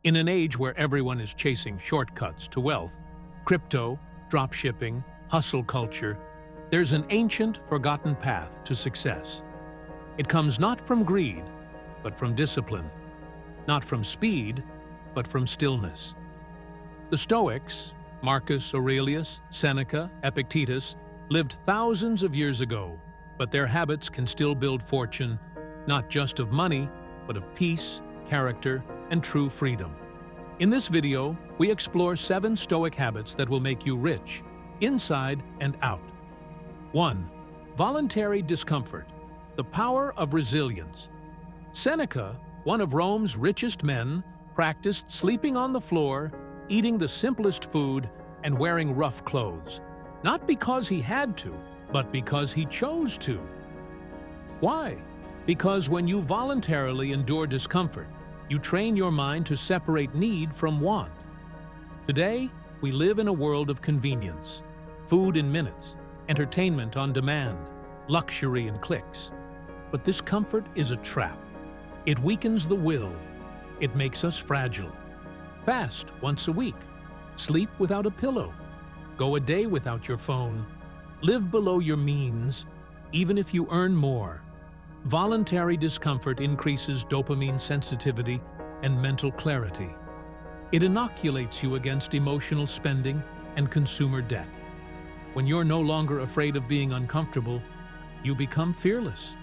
In an age where everyone is chasing shortcuts to wealth, crypto, dropshipping, hustle culture, there's an ancient, forgotten path to success. It comes not from greed, but from discipline. Not from speed, but from stillness. The Stoics, Marcus Aurelius, Seneca, Epictetus, lived thousands of years ago, but their habits can still build fortune, not just of money, but of peace, character, and true freedom. In this video, we explore 7 Stoic habits that will make you rich, inside and out. 1. Voluntary discomfort. The power of resilience. Seneca, one of Rome's richest men, practiced sleeping on the floor, eating the simplest food, and wearing rough clothes, not because he had to, but because he chose to. Why? Because when you voluntarily endure discomfort, you train your mind to separate need from want. Today, we live in a world of convenience, food in minutes, entertainment on demand, luxury in clicks. But this comfort is a trap. It weakens the will. It makes us fragile. Fast once a week. Sleep without a pillow. Go a day without your phone. Live below your means, even if you earn more. Voluntary discomfort increases dopamine sensitivity and mental clarity. It inoculates you against emotional spending and consumer debt. When you're no longer afraid of being uncomfortable, you become fearless.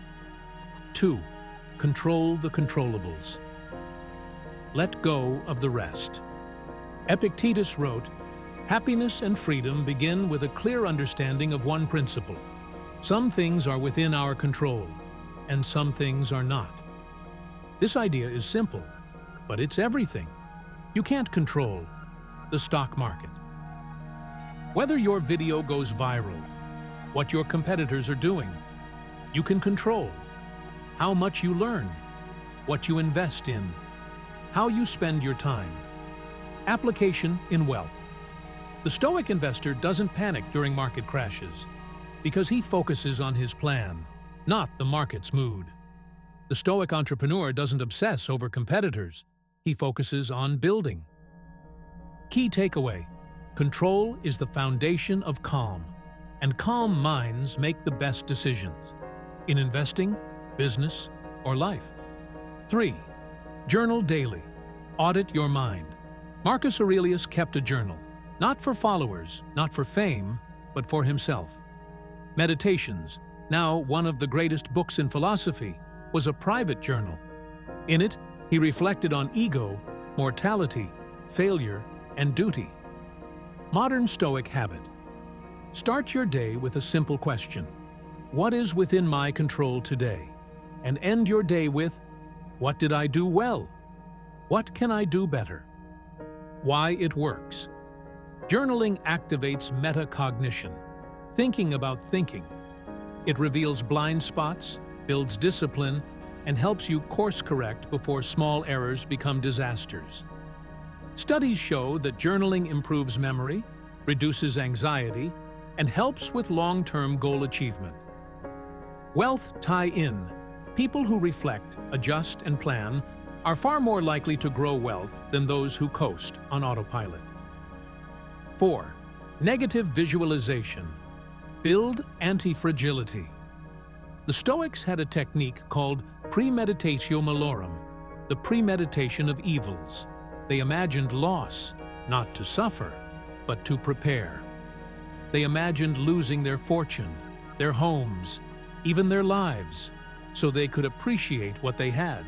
2. Control the controllables. Let go of the rest. Epictetus wrote, "Happiness and freedom begin with a clear understanding of one principle. Some things are within our control, and some things are not." This idea is simple, but it's everything. You can't control the stock market. Whether your video goes viral, what your competitors are doing, you can control how much you learn, what you invest in, how you spend your time. Application in wealth. The Stoic investor doesn't panic during market crashes because he focuses on his plan, not the market's mood. The Stoic entrepreneur doesn't obsess over competitors. He focuses on building. Key takeaway: control is the foundation of calm, and calm minds make the best decisions in investing, business, or life. 3. Journal daily. Audit your mind. Marcus Aurelius kept a journal, not for followers, not for fame, but for himself. Meditations, now one of the greatest books in philosophy, was a private journal. In it, he reflected on ego, mortality, failure, and duty. Modern Stoic habit. Start your day with a simple question: what is within my control today? And end your day with, what did I do well? What can I do better? Why it works. Journaling activates metacognition, thinking about thinking. It reveals blind spots, builds discipline, and helps you course correct before small errors become disasters. Studies show that journaling improves memory, reduces anxiety, and helps with long-term goal achievement. Wealth tie-in. People who reflect, adjust, and plan are far more likely to grow wealth than those who coast on autopilot. 4. Negative visualization. Build anti-fragility. The Stoics had a technique called premeditatio malorum, the premeditation of evils. They imagined loss, not to suffer, but to prepare. They imagined losing their fortune, their homes, even their lives, so they could appreciate what they had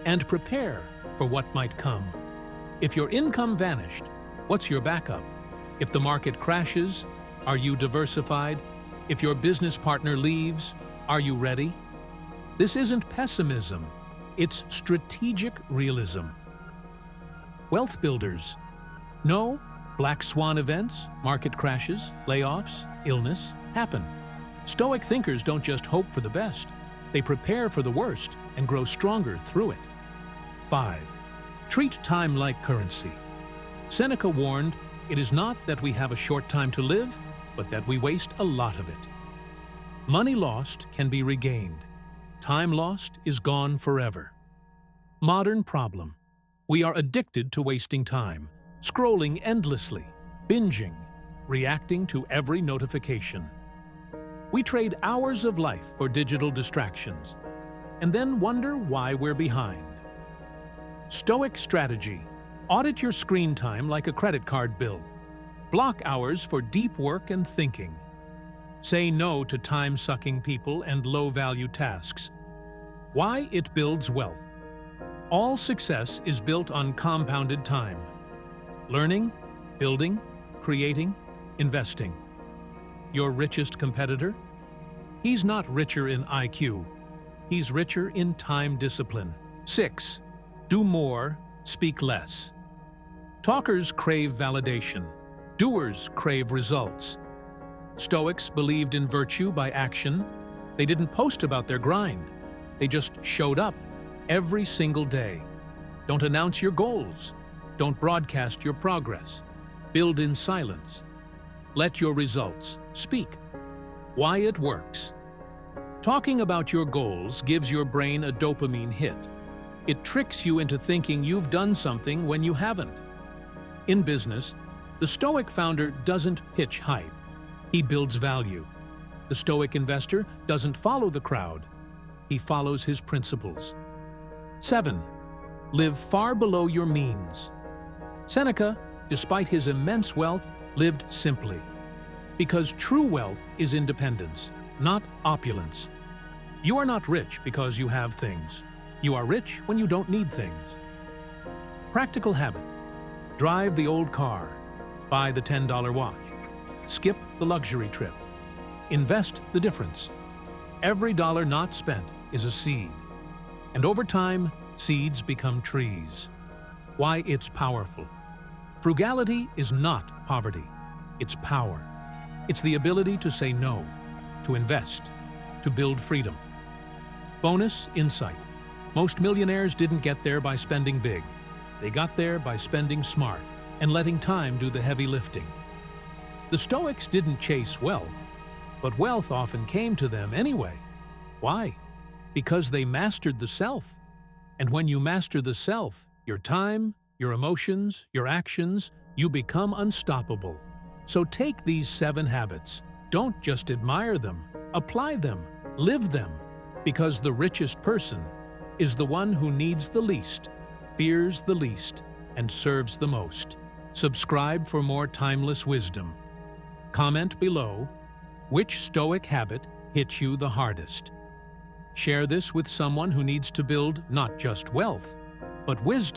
and prepare for what might come. If your income vanished, what's your backup? If the market crashes, are you diversified? If your business partner leaves, are you ready? This isn't pessimism, it's strategic realism. Wealth builders. No, black swan events, market crashes, layoffs, illness happen. Stoic thinkers don't just hope for the best. They prepare for the worst and grow stronger through it. 5. Treat time like currency. Seneca warned, "It is not that we have a short time to live, but that we waste a lot of it." Money lost can be regained. Time lost is gone forever. Modern problem. We are addicted to wasting time, scrolling endlessly, binging, reacting to every notification. We trade hours of life for digital distractions, and then wonder why we're behind. Stoic strategy: audit your screen time like a credit card bill. Block hours for deep work and thinking. Say no to time-sucking people and low-value tasks. Why it builds wealth. All success is built on compounded time. Learning, building, creating, investing. Your richest competitor? He's not richer in IQ. He's richer in time discipline. 6. Do more, speak less. Talkers crave validation. Doers crave results. Stoics believed in virtue by action. They didn't post about their grind. They just showed up every single day. Don't announce your goals. Don't broadcast your progress. Build in silence. Let your results speak. Why it works. Talking about your goals gives your brain a dopamine hit. It tricks you into thinking you've done something when you haven't. In business, the Stoic founder doesn't pitch hype. He builds value. The Stoic investor doesn't follow the crowd. He follows his principles. 7. Live far below your means. Seneca, despite his immense wealth, lived simply. Because true wealth is independence, not opulence. You are not rich because you have things. You are rich when you don't need things. Practical habit: drive the old car, buy the $10 watch, skip the luxury trip, invest the difference. Every dollar not spent is a seed, and over time, seeds become trees. Why it's powerful. Frugality is not poverty, it's power. It's the ability to say no, to invest, to build freedom. Bonus insight: most millionaires didn't get there by spending big. They got there by spending smart and letting time do the heavy lifting. The Stoics didn't chase wealth, but wealth often came to them anyway. Why? Because they mastered the self. And when you master the self, your time, your emotions, your actions, you become unstoppable. So take these 7 habits. Don't just admire them, apply them, live them. Because the richest person is the one who needs the least, fears the least, and serves the most. Subscribe for more timeless wisdom. Comment below, which Stoic habit hit you the hardest? Share this with someone who needs to build not just wealth, but wisdom.